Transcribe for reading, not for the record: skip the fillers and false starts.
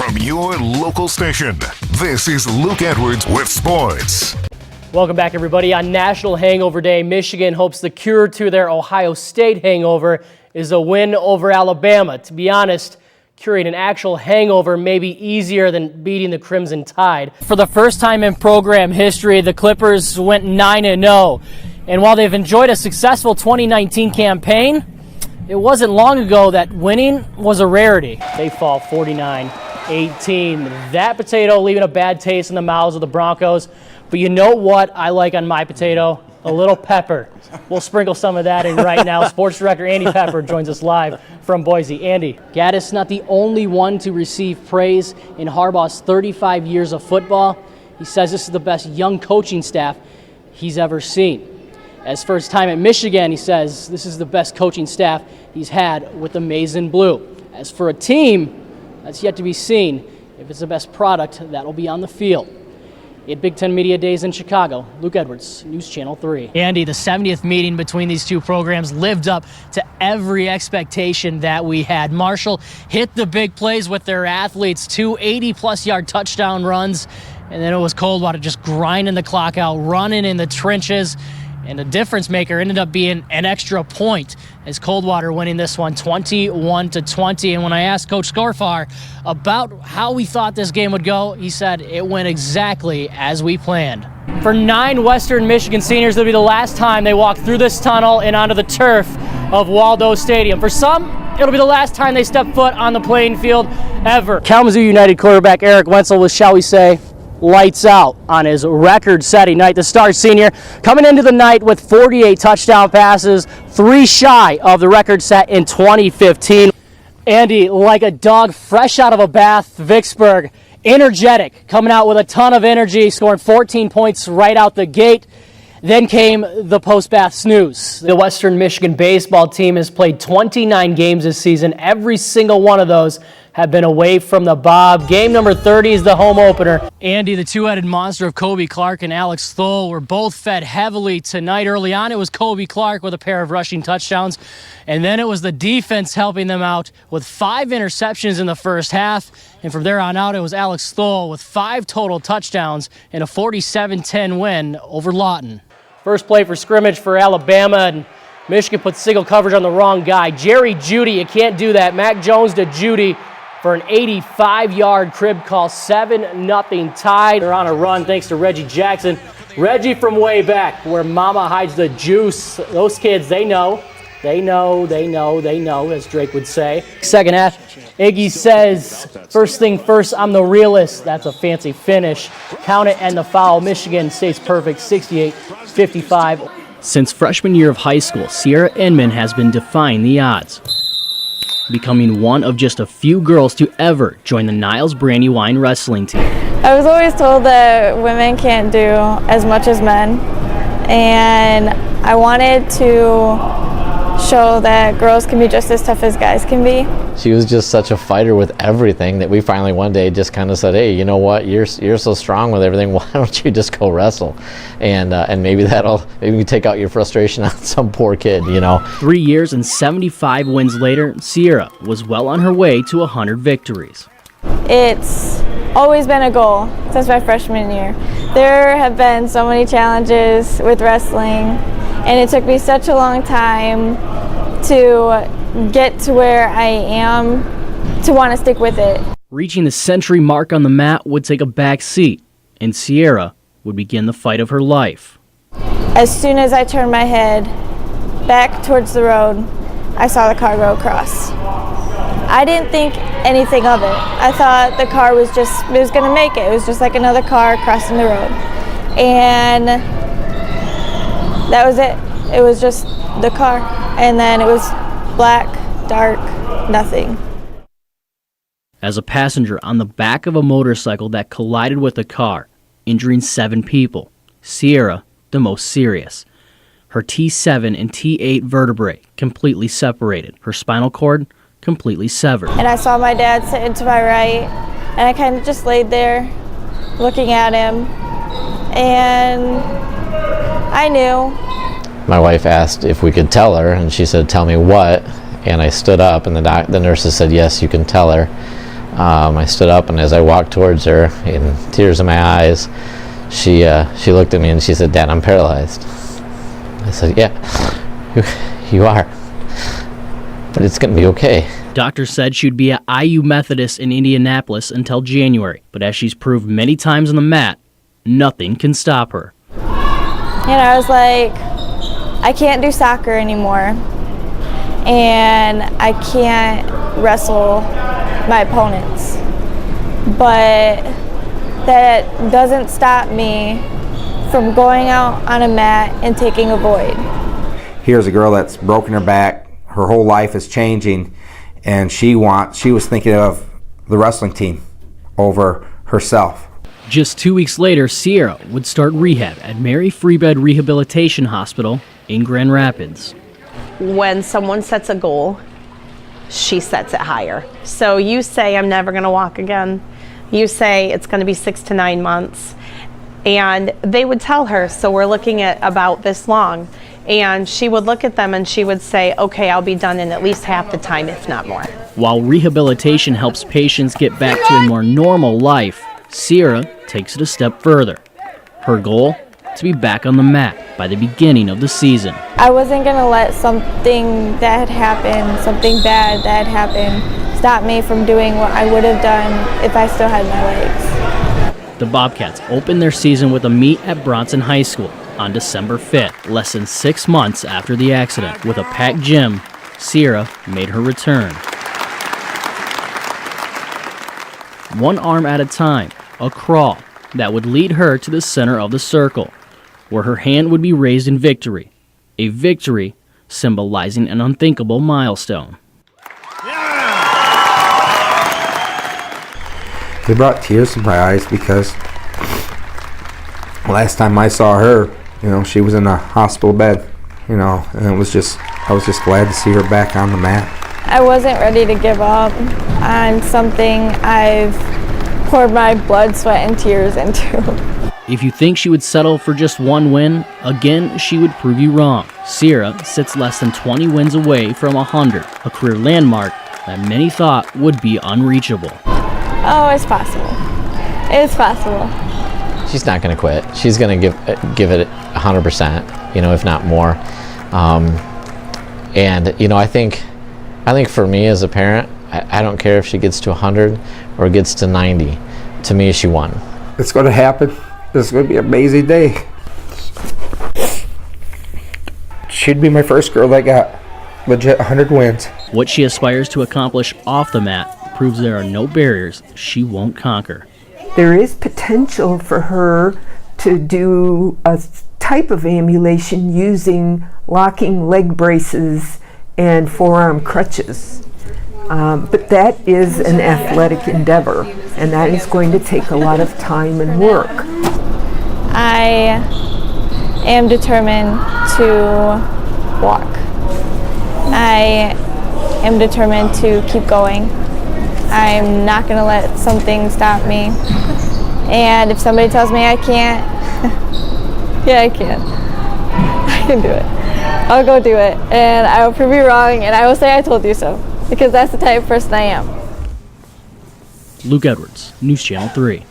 from your local station. This is Luke Edwards with sports. Welcome back, everybody. On National Hangover Day, Michigan hopes the cure to their Ohio State hangover is a win over Alabama. To be honest, curing an actual hangover may be easier than beating the Crimson Tide. For the first time in program history, the Clippers went 9-0. And while they've enjoyed a successful 2019 campaign, it wasn't long ago that winning was a rarity. They fall 49-18. That potato leaving a bad taste in the mouths of the Broncos. But you know what I like on my potato? A little pepper. We'll sprinkle some of that in right now. Sports director Andy Pepper joins us live from Boise. Andy, Gaddis not the only one to receive praise in Harbaugh's 35 years of football. He says this is the best young coaching staff he's ever seen. As for his time at Michigan, he says this is the best coaching staff he's had with the Maize and Blue. As for a team, that's yet to be seen. If it's the best product, that'll be on the field. At Big Ten Media Days in Chicago, Luke Edwards, News Channel 3. Andy, the 70th meeting between these two programs lived up to every expectation that we had. Marshall hit the big plays with their athletes, 2 80-plus yard touchdown runs, and then it was Coldwater just grinding the clock out, running in the trenches. And the difference maker ended up being an extra point as Coldwater winning this one 21-20. And when I asked Coach Scorfar about how we thought this game would go, he said it went exactly as we planned. For 9 Western Michigan seniors, it'll be the last time they walk through this tunnel and onto the turf of Waldo Stadium. For some, it'll be the last time they step foot on the playing field ever. Kalamazoo United quarterback Eric Wenzel was, shall we say, lights out on his record-setting night. The star senior coming into the night with 48 touchdown passes, 3 shy of the record set in 2015. Andy, like a dog fresh out of a bath, Vicksburg, energetic, coming out with a ton of energy, scoring 14 points right out the gate. Then came the post-bath snooze. The Western Michigan baseball team has played 29 games this season. Every single one of those have been away from the Bob. Game number 30 is the home opener. Andy, the two-headed monster of Kobe Clark and Alex Thole were both fed heavily tonight. Early on, it was Kobe Clark with a pair of rushing touchdowns, and then it was the defense helping them out with 5 interceptions in the first half. And from there on out, it was Alex Thole with 5 total touchdowns and a 47-10 win over Lawton. First play for scrimmage for Alabama, and Michigan put single coverage on the wrong guy. Jerry Jeudy, you can't do that. Mac Jones to Jeudy for an 85-yard crib call, 7-0 tied. They're on a run thanks to Reggie Jackson. Reggie from way back, where mama hides the juice. Those kids, they know, as Drake would say. Second half, Iggy says, first thing first, I'm the realist. That's a fancy finish. Count it and the foul. Michigan stays perfect, 68-55. Since freshman year of high school, Sierra Inman has been defying the odds, becoming one of just a few girls to ever join the Niles Brandywine wrestling team. I was always told that women can't do as much as men, and I wanted to show that girls can be just as tough as guys can be. She was just such a fighter with everything that we finally one day just kind of said, hey, you know what, you're so strong with everything, why don't you just go wrestle? And maybe you can take out your frustration on some poor kid, you know. 3 years and 75 wins later, Sierra was well on her way to 100 victories. It's always been a goal since my freshman year. There have been so many challenges with wrestling, and it took me such a long time to get to where I am to want to stick with it. Reaching the century mark on the mat would take a back seat, and Sierra would begin the fight of her life. As soon as I turned my head back towards the road, I saw the car go across. I didn't think anything of it. I thought the car was going to make it. It was just like another car crossing the road. And that was it. It was just the car. And then it was black, dark, nothing. As a passenger on the back of a motorcycle that collided with a car, injuring 7 people, Sierra, the most serious. Her T7 and T8 vertebrae completely separated. Her spinal cord completely severed. And I saw my dad sitting to my right, and I kind of just laid there looking at him, and I knew. My wife asked if we could tell her, and she said, tell me what? And I stood up, and the nurses said, yes, you can tell her. I stood up, and as I walked towards her, in tears in my eyes, she looked at me and she said, "Dad, I'm paralyzed." I said, "Yeah, you are, but it's going to be okay." Doctors said she'd be at IU Methodist in Indianapolis until January, but as she's proved many times on the mat, nothing can stop her. And I was like, I can't do soccer anymore, and I can't wrestle my opponents, but that doesn't stop me from going out on a mat and taking a void. Here's a girl that's broken her back, her whole life is changing, and she was thinking of the wrestling team over herself. Just 2 weeks later, Sierra would start rehab at Mary Free Bed Rehabilitation Hospital in Grand Rapids. When someone sets a goal, she sets it higher. So you say, "I'm never going to walk again." You say it's going to be 6 to 9 months. And they would tell her, so we're looking at about this long. And she would look at them and she would say, "Okay, I'll be done in at least half the time, if not more." While rehabilitation helps patients get back to a more normal life, Sierra takes it a step further. Her goal? To be back on the mat by the beginning of the season. I wasn't going to let something that had happened, something bad that had happened, stop me from doing what I would have done if I still had my legs. The Bobcats opened their season with a meet at Bronson High School on December 5th, less than 6 months after the accident. With a packed gym, Sierra made her return. One arm at a time, a crawl that would lead her to the center of the circle, where her hand would be raised in victory, a victory symbolizing an unthinkable milestone. It brought tears to my eyes because last time I saw her, she was in a hospital bed, and I was just glad to see her back on the mat. I wasn't ready to give up on something I've poured my blood, sweat, and tears into. If you think she would settle for just one win, again, she would prove you wrong. Sierra sits less than 20 wins away from 100, a career landmark that many thought would be unreachable. Oh, it's possible. It's possible. She's not going to quit. She's going to give it 100%, if not more. And I think for me as a parent, I don't care if she gets to 100 or gets to 90. To me, she won. It's going to happen. It's going to be an amazing day. She'd be my first girl that got legit 100 wins. What she aspires to accomplish off the mat proves there are no barriers she won't conquer. There is potential for her to do a type of ambulation using locking leg braces and forearm crutches. But that is an athletic endeavor, and that is going to take a lot of time and work. I am determined to walk. I am determined to keep going. I'm not going to let something stop me. And if somebody tells me I can't, yeah, I can. I can do it. I'll go do it, and I will prove you wrong, and I will say I told you so, because that's the type of person I am. Luke Edwards, News Channel 3.